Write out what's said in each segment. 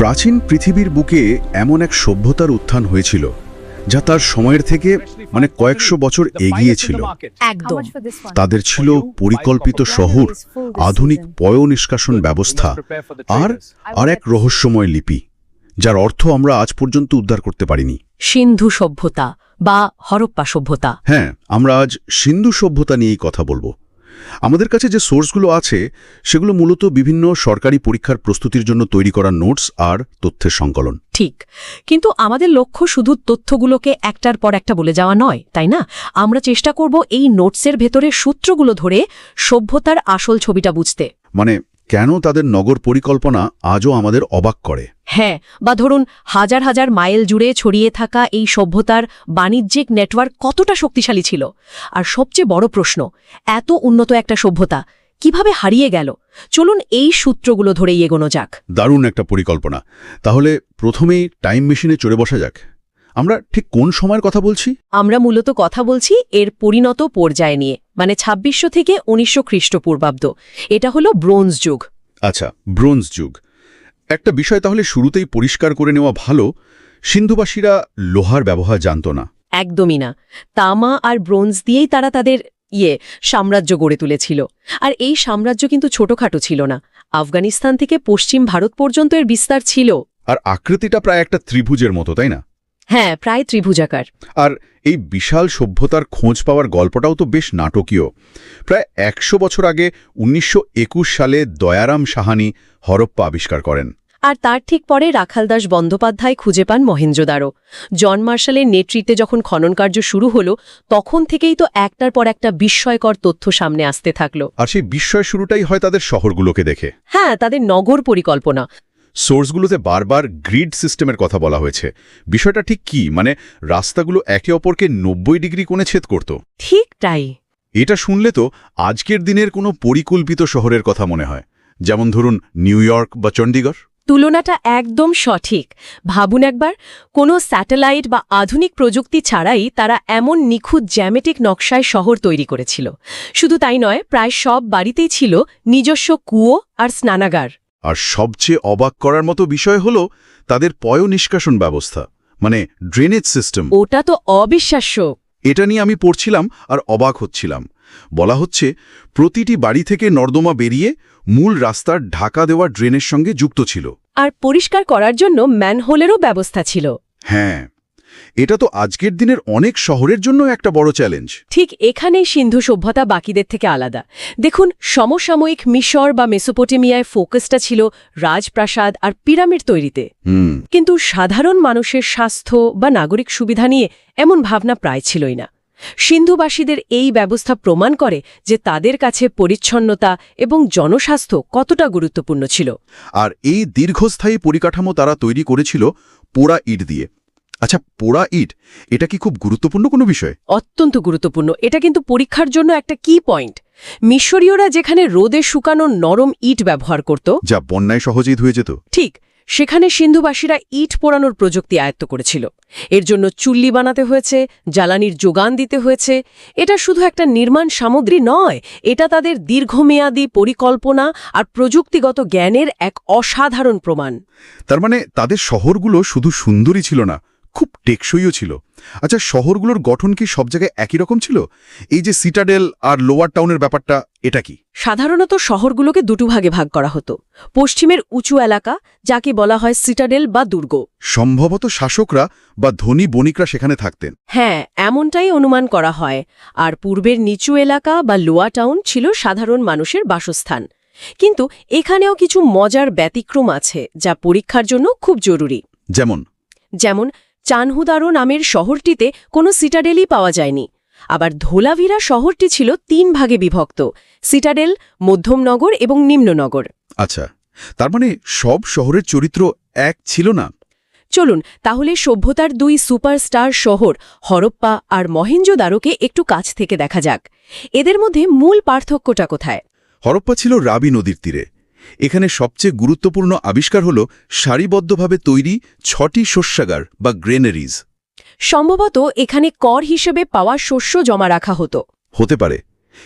প্রাচীন পৃথিবীর বুকে এমন এক সভ্যতার উত্থান হয়েছিল যা তার সময়ের থেকে কয়েকশো বছর এগিয়ে ছিল। একদম। তাদের ছিল পরিকল্পিত শহর, আধুনিক পয়ঃনিষ্কাশন ব্যবস্থা আর এক রহস্যময় লিপি, যার অর্থ আমরা আজ পর্যন্ত উদ্ধার করতে পারিনি। সিন্ধু সভ্যতা বা হরপ্পা সভ্যতা। হ্যাঁ, আমরা আজ সিন্ধু সভ্যতা নিয়েই কথা বলবো। আমাদের কাছে যে সোর্সগুলো আছে সেগুলো মূলত বিভিন্ন সরকারি পরীক্ষার প্রস্তুতির জন্য তৈরি করা নোটস আর তথ্যের সংকলন। ঠিক, কিন্তু আমাদের লক্ষ্য শুধু তথ্যগুলোকে একটার পর একটা বলে যাওয়া নয়, তাই না? আমরা চেষ্টা করব এই নোটসের ভেতরে সূত্রগুলো ধরে সভ্যতার আসল ছবিটা বুঝতে। কেন তাদের নগর পরিকল্পনা আজও আমাদের অবাক করে। হ্যাঁ, বা ধরুন হাজার হাজার মাইল জুড়ে ছড়িয়ে থাকা এই সভ্যতার বাণিজ্যিক নেটওয়ার্ক কতটা শক্তিশালী ছিল। আর সবচেয়ে বড় প্রশ্ন, এত উন্নত একটা সভ্যতা কিভাবে হারিয়ে গেল? চলুন এই সূত্রগুলো ধরেই এগোনো যাক। দারুণ একটা পরিকল্পনা। তাহলে প্রথমেই টাইম মেশিনে চড়ে বসা যাক। আমরা ঠিক কোন সময়ের কথা বলছি? আমরা মূলত কথা বলছি এর পরিণত পর্যায় নিয়ে, ২৬০০ থেকে ১৯০০ খ্রিস্টপূর্বাব্দ। এটা হলো ব্রোঞ্জ যুগ। আচ্ছা, ব্রোঞ্জ যুগ। একটা বিষয় তাহলে শুরুতেই পরিষ্কার করে নেওয়া ভালো, সিন্ধুবাসীরা লোহার ব্যবহার জানত না। একদমই না। তামা আর ব্রোঞ্জ দিয়েই তারা তাদের সাম্রাজ্য গড়ে তুলেছিল। আর এই সাম্রাজ্য কিন্তু ছোটখাটো ছিল না। আফগানিস্তান থেকে পশ্চিম ভারত পর্যন্ত এর বিস্তার ছিল। আর আকৃতিটা প্রায় একটা ত্রিভুজের মতো, তাই না? হ্যাঁ, প্রায় ত্রিভুজাকার। আর এই বিশাল সভ্যতার খোঁজ পাওয়ার গল্পটাও তো বেশ নাটকীয়। প্রায় ১০০ বছর আগে ১৯২১ সালে দয়ারাম সাহানি হরপ্পা আবিষ্কার করেন। আর তার ঠিক পরে রাখালদাস বন্দ্যোপাধ্যায় খুঁজে পান মহেঞ্জোদারো। জন মার্শালের নেতৃত্বে যখন খনন কার্য শুরু হলো, তখন থেকেই তো একটার পর একটা বিস্ময়কর তথ্য সামনে আসতে থাকলো। আর সেই বিস্ময় শুরুটাই হয় তাদের শহরগুলোকে দেখে। হ্যাঁ, তাদের নগর পরিকল্পনা। সোর্সগুলোতে বারবার গ্রিড সিস্টেমের কথা বলা হয়েছে। বিষয়টা ঠিক কি? রাস্তাগুলো একে অপরকে ৯০ ডিগ্রি কোণে ছেদ করত। ঠিক তাই। এটা শুনলে তো আজকের দিনের কোনো পরিকল্পিত শহরের কথা মনে হয়, যেমন ধরুন নিউ ইয়র্ক বা চণ্ডীগড়। তুলনাটা একদম সঠিক। ভাবুন একবার, কোনো স্যাটেলাইট বা আধুনিক প্রযুক্তি ছাড়াই তারা এমন নিখুঁত জ্যামিতিক নকশায় শহর তৈরি করেছিল। শুধু তাই নয়, প্রায় সব বাড়িতেই ছিল নিজস্ব কুয়ো আর স্নানাগার। আর সবচেয়ে অবাক করার মতো বিষয় হল তাদের পয়ঃনিষ্কাশন ব্যবস্থা, ড্রেনেজ সিস্টেম। ওটা তো অবিশ্বাস্য। এটা নিয়ে আমি পড়ছিলাম আর অবাক হচ্ছিলাম। বলা হচ্ছে প্রতিটি বাড়ি থেকে নর্দমা বেরিয়ে মূল রাস্তার ঢাকা দেওয়া ড্রেনের সঙ্গে যুক্ত ছিল। আর পরিষ্কার করার জন্য ম্যানহোলেরও ব্যবস্থা ছিল। হ্যাঁ, এটা তো আজকের দিনের অনেক শহরের জন্য একটা বড় চ্যালেঞ্জ। ঠিক এখানেই সিন্ধু সভ্যতা বাকিদের থেকে আলাদা। দেখুন, সমসাময়িক মিশর বা মেসোপটেমিয়ায় ফোকাসটা ছিল রাজপ্রাসাদ আর পিরামিড তৈরিতে। কিন্তু সাধারণ মানুষের স্বাস্থ্য বা নাগরিক সুবিধা নিয়ে এমন ভাবনা প্রায় ছিলই না। সিন্ধুবাসীদের এই ব্যবস্থা প্রমাণ করে যে তাদের কাছে পরিচ্ছন্নতা এবং জনস্বাস্থ্য কতটা গুরুত্বপূর্ণ ছিল। আর এই দীর্ঘস্থায়ী পরিকাঠামো তারা তৈরি করেছিল পোড়া ইট দিয়ে। আচ্ছা, পোড়া ইট, এটা কি খুব গুরুত্বপূর্ণ কোনো বিষয়? অত্যন্ত গুরুত্বপূর্ণ। এটা কিন্তু পরীক্ষার জন্য একটা কি পয়েন্ট। মিশরীয়রা যেখানে রোদে শুকানো নরম ইট ব্যবহার করত, যা বন্যায় সহজেই ধুয়ে যেত, ঠিক সেখানে সিন্ধুবাসীরা ইট পোড়ানোর প্রযুক্তি আয়ত্ত করেছিল। এর জন্য চুল্লি বানাতে হয়েছে, জ্বালানির যোগান দিতে হয়েছে। এটা শুধু একটা নির্মাণ সামগ্রী নয়, এটা তাদের দীর্ঘমেয়াদী পরিকল্পনা আর প্রযুক্তিগত জ্ঞানের এক অসাধারণ প্রমাণ। তার তাদের শহরগুলো শুধু সুন্দরই ছিল না, খুব টেকসইও ছিল। আচ্ছা, শহরগুলোর গঠন কি সব জায়গায় একই রকম ছিল? এই যে সিটাডেল আর লোয়ার টাউনের ব্যাপারটা, এটা কি? সাধারণত শহরগুলোকে দুটো ভাগে ভাগ করা হতো। পশ্চিমের উঁচু এলাকা, যাকে বলা হয় সিটাডেল বা দুর্গ। সম্ভবত শাসকরা বা ধনী বণিকরা সেখানে থাকতেন। হ্যাঁ, এমনটাই অনুমান করা হয়। আর পূর্বের নিচু এলাকা বা লোয়ার টাউন ছিল সাধারণ মানুষের বাসস্থান। কিন্তু এখানেও কিছু মজার ব্যতিক্রম আছে যা পরীক্ষার জন্য খুব জরুরি। যেমন চানহুদারো নামের শহরটিতে কোনো সিটাডেলই পাওয়া যায়নি। আবার ধোলাভিরা শহরটি ছিল ৩ ভাগে বিভক্ত: সিটাডেল, মধ্যমনগর এবং নিম্ননগর। আচ্ছা, তার সব শহরের চরিত্র এক ছিল না? চলুন তাহলে সভ্যতার ২ সুপারস্টার শহর হরপ্পা আর মহেঞ্জোদারোকে একটু কাছ থেকে দেখা যাক। এদের মধ্যে মূল পার্থক্যটা কোথায়? হরপ্পা ছিল রাবি নদীর তীরে। এখানে সবচেয়ে গুরুত্বপূর্ণ আবিষ্কার হল সারিবদ্ধভাবে তৈরি ৬টি শস্যাগার বা গ্রেনারিজ। সম্ভবত এখানে কর হিসেবে পাওয়া শস্য জমা রাখা হতে পারে।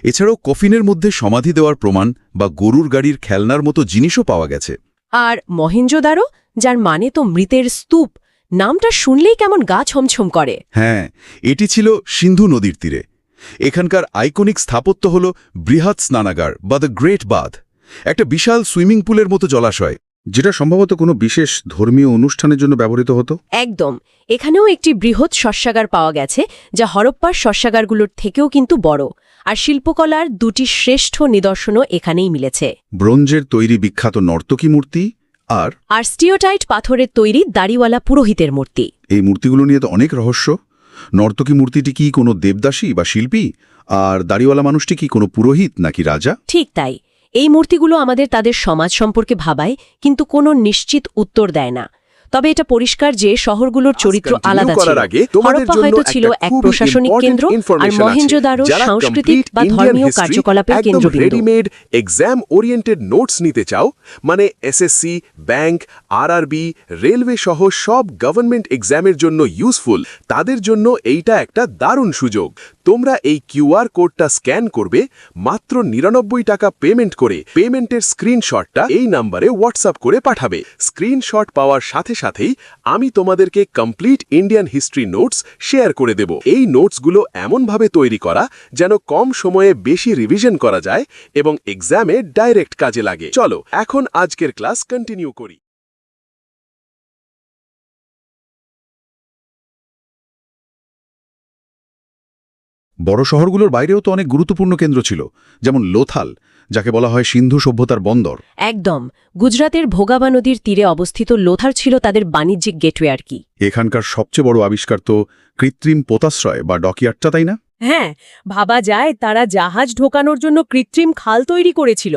এছাড়াও কফিনের মধ্যে সমাধি দেওয়ার প্রমাণ বা গরুর গাড়ির খেলনার মতো জিনিসও পাওয়া গেছে। আর মহেঞ্জোদারো, যার মানে তো মৃতের স্তূপ। নামটা শুনলেই কেমন গা ছমছম করে। হ্যাঁ, এটি ছিল সিন্ধু নদীর তীরে। এখানকার আইকনিক স্থাপত্য হল বৃহৎ স্নানাগার বা দ্য গ্রেট বাথ, একটা বিশাল সুইমিং পুলের মতো জলাশয়, যেটা সম্ভবত কোনো বিশেষ ধর্মীয় অনুষ্ঠানের জন্য ব্যবহৃত হতো। একদম। এখানেও একটি বৃহৎ শস্যাগার পাওয়া গেছে, যা হরপ্পার শস্যাগারগুলোর থেকেও কিন্তু বড়। আর শিল্পকলার দুটি শ্রেষ্ঠ নিদর্শনও এখানেই মিলেছে। ব্রোঞ্জের তৈরি বিখ্যাত নর্তকী মূর্তি আর স্টিওটাইট পাথরের তৈরি দাড়িওয়ালা পুরোহিতের মূর্তি। এই মূর্তিগুলো নিয়ে তো অনেক রহস্য। নর্তকী মূর্তিটি কি কোনো দেবদাসী বা শিল্পী, আর দাড়িওয়ালা মানুষটি কি কোনো পুরোহিত নাকি রাজা? ঠিক তাই। এই মূর্তিগুলো আমাদের তাদের সমাজ সম্পর্কে ভাবায়, কিন্তু কোনো নিশ্চিত উত্তর দেয় না। তবে এটা পরিষ্কার যে শহরগুলোর চরিত্র আলাদা ছিল। হরপ্পা হয়তো ছিল এক প্রশাসনিক কেন্দ্র, আর মহেঞ্জোদারো সাংস্কৃতিক বা ধর্মীয় কার্যকলাপের কেন্দ্রবিন্দু। রেডিমেড এক্সাম ওরিয়েন্টেড নোটস নিতে চাও, মানে এসএসসি, ব্যাংক, আরআরবি, রেলওয়ে সহ সব গভর্নমেন্ট এক্সামের জন্য ইউজফুল, তাদের জন্য এইটা একটা দারুণ সুযোগ। তোমরা এই কিউআর কোডটা স্ক্যান করবে, মাত্র 99 টাকা পেমেন্ট করে পেমেন্টের স্ক্রিনশটটা এই নম্বরে হোয়াটসঅ্যাপ করে পাঠাবে। স্ক্রিনশট পাওয়ার সাথে সাথেই আমি তোমাদেরকে complete Indian history notes share করে দেব। এই নোটসগুলো এমনভাবে তৈরি করা যেন কম সময়ে বেশি রিভিশন করা যায় এবং এক্সামে ডাইরেক্ট কাজে লাগে। চলো এখন আজকের ক্লাস কন্টিনিউ করি। বড় শহরগুলোর বাইরেও তো অনেক গুরুত্বপূর্ণ কেন্দ্র ছিল, যেমন লোথাল, যাকে বলা হয় সিন্ধু সভ্যতার বন্দর। একদম। গুজরাতের ভোগাবা নদীর তীরে অবস্থিত লোথাল ছিল তাদের বাণিজ্যিক গেটওয়ে আর কি। এখানকার সবচেয়ে বড় আবিষ্কার তো কৃত্রিম পোতাশ্রয় বা ডকইয়ার্ডটা, তাই না? হ্যাঁ, ভাবা যায় তারা জাহাজ ঢোকানোর জন্য কৃত্রিম খাল তৈরি করেছিল।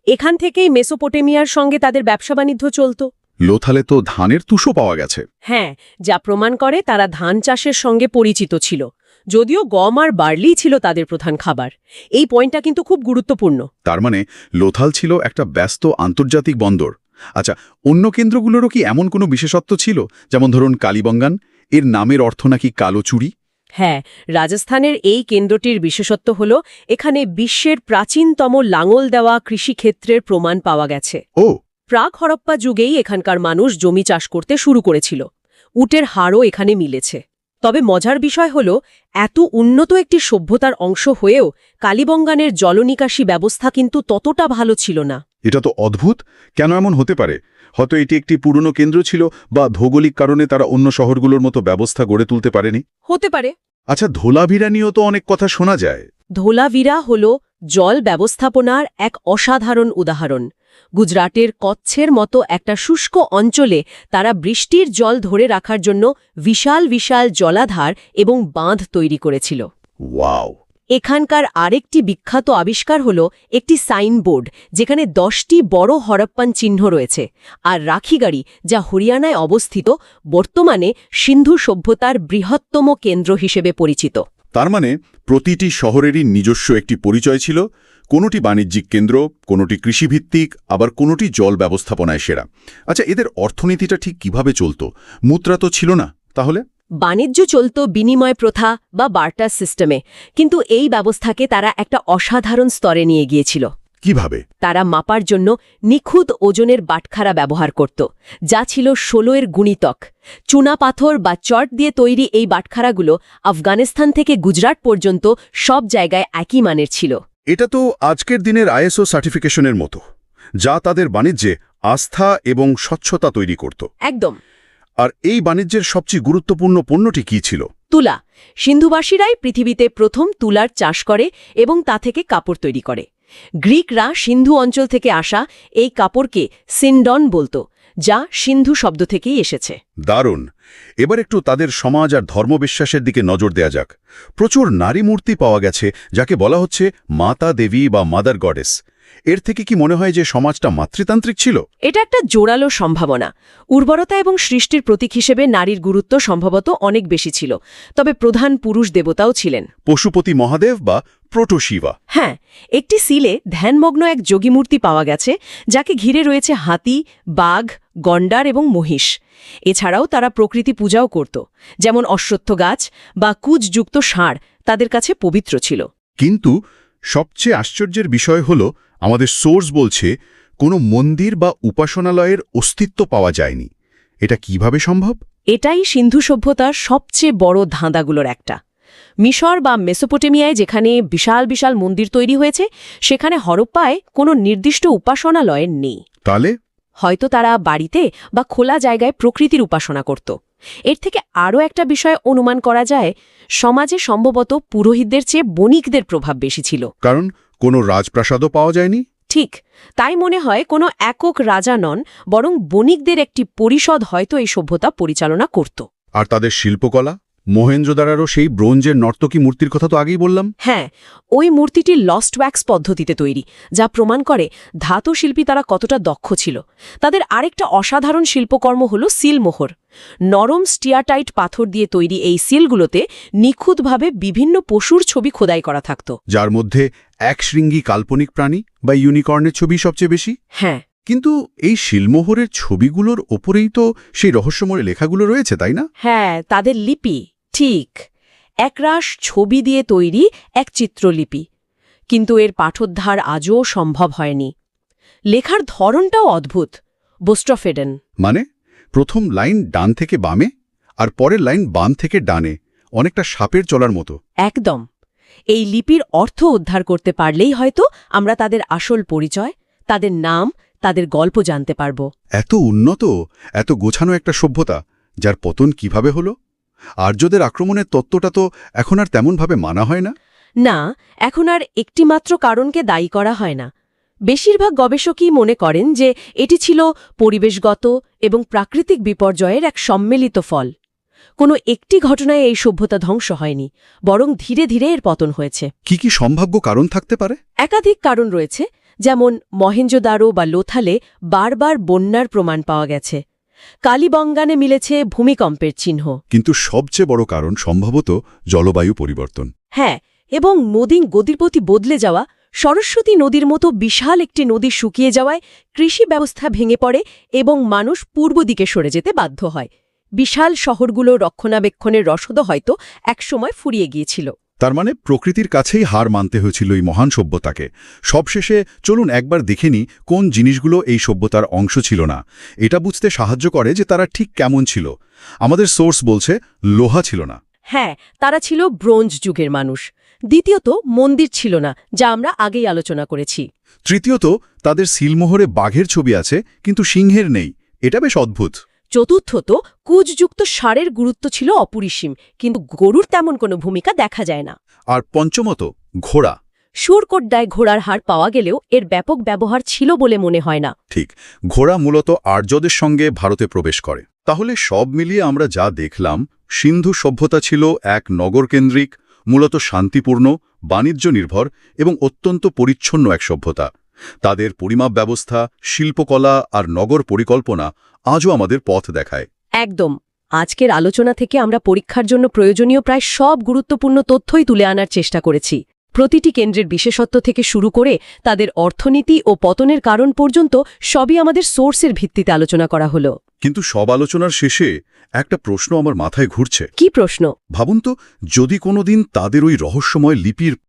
এখান থেকেই মেসোপটেমিয়ার সঙ্গে তাদের ব্যবসা বাণিজ্য চলত। লোথালে তো ধানের তুষো পাওয়া গেছে। হ্যাঁ, যা প্রমাণ করে তারা ধান চাষের সঙ্গে পরিচিত ছিল, যদিও গম আর বার্লি ছিল তাদের প্রধান খাবার। এই পয়েন্টটা কিন্তু খুব গুরুত্বপূর্ণ। তার মানে লোথাল ছিল একটা ব্যস্ত আন্তর্জাতিক বন্দর। আচ্ছা, অন্য কেন্দ্রগুলোরও কি এমন কোনো বিশেষত্ব ছিল? যেমন ধরুন কালীবঙ্গান, এর নামের অর্থ নাকি কালো চুড়ি। হ্যাঁ, রাজস্থানের এই কেন্দ্রটির বিশেষত্ব হল এখানে বিশ্বের প্রাচীনতম লাঙল দেওয়া কৃষিক্ষেত্রের প্রমাণ পাওয়া গেছে। ও, প্রাক হরপ্পা যুগেই এখানকার মানুষ জমি চাষ করতে শুরু করেছিল। উটের হাড়ও এখানে মিলেছে। তবে মজার বিষয় হল, এত উন্নত একটি সভ্যতার অংশ হয়েও কালীবঙ্গানের জলনিকাশি ব্যবস্থা কিন্তু ততটা ভালো ছিল না। এটা তো অদ্ভুত। কেন এমন হতে পারে? হয়তো এটি একটি পুরনো কেন্দ্র ছিল, বা ভৌগোলিক কারণে তারা অন্য শহরগুলোর মতো ব্যবস্থা গড়ে তুলতে পারেনি। হতে পারে। আচ্ছা, ধোলাভিরা নিয়েও তো অনেক কথা শোনা যায়। ধোলাভিরা হল জল ব্যবস্থাপনার এক অসাধারণ উদাহরণ। গুজরাটের কচ্ছের মতো একটা শুষ্ক অঞ্চলে তারা বৃষ্টির জল ধরে রাখার জন্য বিশাল বিশাল জলাধার এবং বাঁধ তৈরি করেছিল। ওয়াও! এখানকার আরেকটি বিখ্যাত আবিষ্কার হল একটি সাইনবোর্ড, যেখানে 10টি বড় হরপ্পান চিহ্ন রয়েছে। আর রাখিগাড়ি, যা হরিয়ানায় অবস্থিত, বর্তমানে সিন্ধু সভ্যতার বৃহত্তম কেন্দ্র হিসেবে পরিচিত। তার মানে প্রতিটি শহরেরই নিজস্ব একটি পরিচয় ছিল। কোনোটি বাণিজ্যিক কেন্দ্র, কোনোটি কৃষিভিত্তিক, আবার কোনোটি জল ব্যবস্থাপনায় সেরা। আচ্ছা, এদের অর্থনীতিটা ঠিক কিভাবে চলত? মুদ্রা তো ছিল না, তাহলে? বাণিজ্য চলত বিনিময় প্রথা বা বার্টার সিস্টেমে, কিন্তু এই ব্যবস্থাকে তারা একটা অসাধারণ স্তরে নিয়ে গিয়েছিল। কিভাবে? তারা মাপার জন্য নিখুঁত ওজনের বাটখারা ব্যবহার করত, যা ছিল 16 গুণিতক। চুনা পাথর বা চট দিয়ে তৈরি এই বাটখারাগুলো আফগানিস্তান থেকে গুজরাট পর্যন্ত সব জায়গায় একই মানের ছিল। এটা তো আজকের দিনের আইএসও সার্টিফিকেশনের মতো, যা তাদের বাণিজ্যে আস্থা এবং স্বচ্ছতা তৈরি করত। একদম। আর এই বাণিজ্যের সবচেয়ে গুরুত্বপূর্ণ পণ্যটি কী ছিল? তুলা। সিন্ধুবাসীরাই পৃথিবীতে প্রথম তুলার চাষ করে এবং তা থেকে কাপড় তৈরি করে। গ্রিকরা সিন্ধু অঞ্চল থেকে আসা এই কাপড়কে সিন্ডন বলত, যা সিন্ধু শব্দ থেকেই এসেছে। দারুণ! এবার একটু তাদের সমাজ আর ধর্মবিশ্বাসের দিকে নজর দেয়া যাক। প্রচুর নারী মূর্তি পাওয়া গেছে, যাকে বলা হচ্ছে মাতা দেবী বা মাদার গডেস। এর থেকে কি মনে হয় যে সমাজটা মাতৃতান্ত্রিক ছিল? এটা একটা জোরালো সম্ভাবনা। উর্বরতা এবং সৃষ্টির প্রতীক হিসেবে নারীর গুরুত্ব সম্ভবত অনেক বেশি ছিল, তবে প্রধান পুরুষ দেবতাও ছিলেন। পশুপতি মহাদেব বা প্রোটো-শিবা। হ্যাঁ, একটি সিলে ধ্যানমগ্ন এক যোগীমূর্তি পাওয়া গেছে, যাকে ঘিরে রয়েছে হাতি, বাঘ, গন্ডার এবং মহিষ। এছাড়াও তারা প্রকৃতি পূজাও করত, যেমন অশ্বত্থ গাছ বা কুচযুক্ত ষাঁড় তাদের কাছে পবিত্র ছিল। কিন্তু সবচেয়ে আশ্চর্যের বিষয় হল, আমাদের সোর্স বলছে কোনো মন্দির বা উপাসনালয়ের অস্তিত্ব পাওয়া যায়নি। এটা কিভাবে সম্ভব? এটাই সিন্ধু সভ্যতার সবচেয়ে বড় ধাঁধাগুলোর একটা। মিশর বা মেসোপটেমিয়ায় যেখানে বিশাল বিশাল মন্দির তৈরি হয়েছে, সেখানে হরপ্পায় কোনো নির্দিষ্ট উপাসনালয় নেই। তাহলে হয়তো তারা বাড়িতে বা খোলা জায়গায় প্রকৃতির উপাসনা করত। এর থেকে আরও একটা বিষয় অনুমান করা যায়, সমাজে সম্ভবত পুরোহিতদের চেয়ে বণিকদের প্রভাব বেশি ছিল। কারণ কোনো রাজপ্রাসাদও পাওয়া যায়নি। ঠিক, তাই মনে হয় কোনো একক রাজা নন, বরং বণিকদের একটি পরিষদ হয়তো এই সভ্যতা পরিচালনা করত। আর তাদের শিল্পকলা, মহেঞ্জোদারোরও সেই ব্রোঞ্জের নর্তকী মূর্তির কথা তো আগেই বললাম। হ্যাঁ, ওই মূর্তিটি লস্ট ওয়্যাক্স পদ্ধতিতে তৈরি, যা প্রমাণ করে ধাতু শিল্পী তারা কতটা দক্ষ ছিল। তাদের আরেকটা অসাধারণ শিল্পকর্ম হল সিলমোহর। নরম স্টিয়াটাইট পাথর দিয়ে তৈরি এই সিলগুলোতে নিখুঁতভাবে বিভিন্ন পশুর ছবি খোদাই করা থাকত, যার মধ্যে একশৃঙ্গী কাল্পনিক প্রাণী বা ইউনিকর্নের ছবি সবচেয়ে বেশি। হ্যাঁ, কিন্তু এই শিলমোহরের ছবিগুলোর ওপরেই তো সেই রহস্যময় লেখাগুলো রয়েছে, তাই না? হ্যাঁ, তাদের লিপি ঠিক একরাশ ছবি দিয়ে তৈরি এক চিত্রলিপি, কিন্তু এর পাঠোদ্ধার আজও সম্ভব হয়নি। লেখার ধরনটাও অদ্ভুত, বোস্ট্রফেডেন। মানে প্রথম লাইন ডান থেকে বামে আর পরের লাইন বাম থেকে ডানে, অনেকটা সাপের চলার মতো। একদম। এই লিপির অর্থ উদ্ধার করতে পারলেই হয়তো আমরা তাদের আসল পরিচয়, তাদের নাম, তাদের গল্প জানতে পারব। এত উন্নত, এত গোছানো একটা সভ্যতা, যার পতন কিভাবে হলো? আর্যদের আক্রমণের তত্ত্বটা তো এখন আর তেমনভাবে মানা হয় না। না, এখন আর একটিমাত্র কারণকে দায়ী করা হয় না। বেশিরভাগ গবেষকই মনে করেন যে এটি ছিল পরিবেশগত এবং প্রাকৃতিক বিপর্যয়ের এক সম্মিলিত ফল। কোনো একটি ঘটনায় এই সভ্যতা ধ্বংস হয়নি, বরং ধীরে ধীরে এর পতন হয়েছে। কি কি সম্ভাব্য কারণ থাকতে পারে? একাধিক কারণ রয়েছে, যেমন মহেঞ্জোদারো বা লোথালে বারবার বন্যার প্রমাণ পাওয়া গেছে। কালিবঙ্গানে মিলেছে ভূমিকম্পের চিহ্ন। কিন্তু সবচেয়ে বড় কারণ সম্ভবত জলবায়ু পরিবর্তন। হ্যাঁ, এবং নদীর গতিপথি বদলে যাওয়া। সরস্বতী নদীর মতো বিশাল একটি নদী শুকিয়ে যাওয়ায় কৃষি ব্যবস্থা ভেঙে পড়ে এবং মানুষ পূর্ব দিকে সরে যেতে বাধ্য হয়। বিশাল শহরগুলো রক্ষণাবেক্ষণের রসদও হয়তো একসময় ফুরিয়ে গিয়েছিল। তার মানে প্রকৃতির কাছেই হার মানতে হয়েছিল এই মহান সভ্যতাকে। সবশেষে চলুন একবার দেখে নিই কোন জিনিসগুলো এই সভ্যতার অংশ ছিল না। এটা বুঝতে সাহায্য করে যে তারা ঠিক কেমন ছিল। আমাদের সোর্স বলছে লোহা ছিল না। হ্যাঁ, তারা ছিল ব্রোঞ্জ যুগের মানুষ। দ্বিতীয়ত, মন্দির ছিল না, যা আমরা আগেই আলোচনা করেছি। তৃতীয়ত, তাদের সিলমোহরে বাঘের ছবি আছে কিন্তু সিংহের নেই। এটা বেশ অদ্ভুত। চতুর্থত, কুচযুক্ত ষাঁড়ের গুরুত্ব ছিল অপরিসীম, কিন্তু গরুর তেমন কোনো ভূমিকা দেখা যায় না। আর পঞ্চমত, ঘোড়া। সুরকোট্টায় ঘোড়ার হাড় পাওয়া গেলেও এর ব্যাপক ব্যবহার ছিল বলে মনে হয় না। ঠিক, ঘোড়া মূলত আর্যদের সঙ্গে ভারতে প্রবেশ করে। তাহলে সব মিলিয়ে আমরা যা দেখলাম, সিন্ধু সভ্যতা ছিল এক নগরকেন্দ্রিক, মূলত শান্তিপূর্ণ, বাণিজ্য নির্ভর এবং অত্যন্ত পরিচ্ছন্ন এক সভ্যতা। তাদের পরিমাপ ব্যবস্থা, শিল্পকলা আর নগর পরিকল্পনা আজও আমাদের পথ দেখায়। একদম। আজকের আলোচনা থেকে আমরা পরীক্ষার জন্য প্রয়োজনীয় প্রায় সব গুরুত্বপূর্ণ তথ্যই তুলে আনার চেষ্টা করেছি। প্রতিটি কেন্দ্রের বিশেষত্ব থেকে শুরু করে তাদের অর্থনীতি ও পতনের কারণ পর্যন্ত সবই আমাদের সোর্সের ভিত্তিতে আলোচনা করা হলো। কিন্তু সব আলোচনার শেষে একটা প্রশ্ন আমার মাথায় ঘুরছে। কি প্রশ্ন? ভাবুন তো, যদি কোনোদিন তাদের ওই রহস্যময় লিপির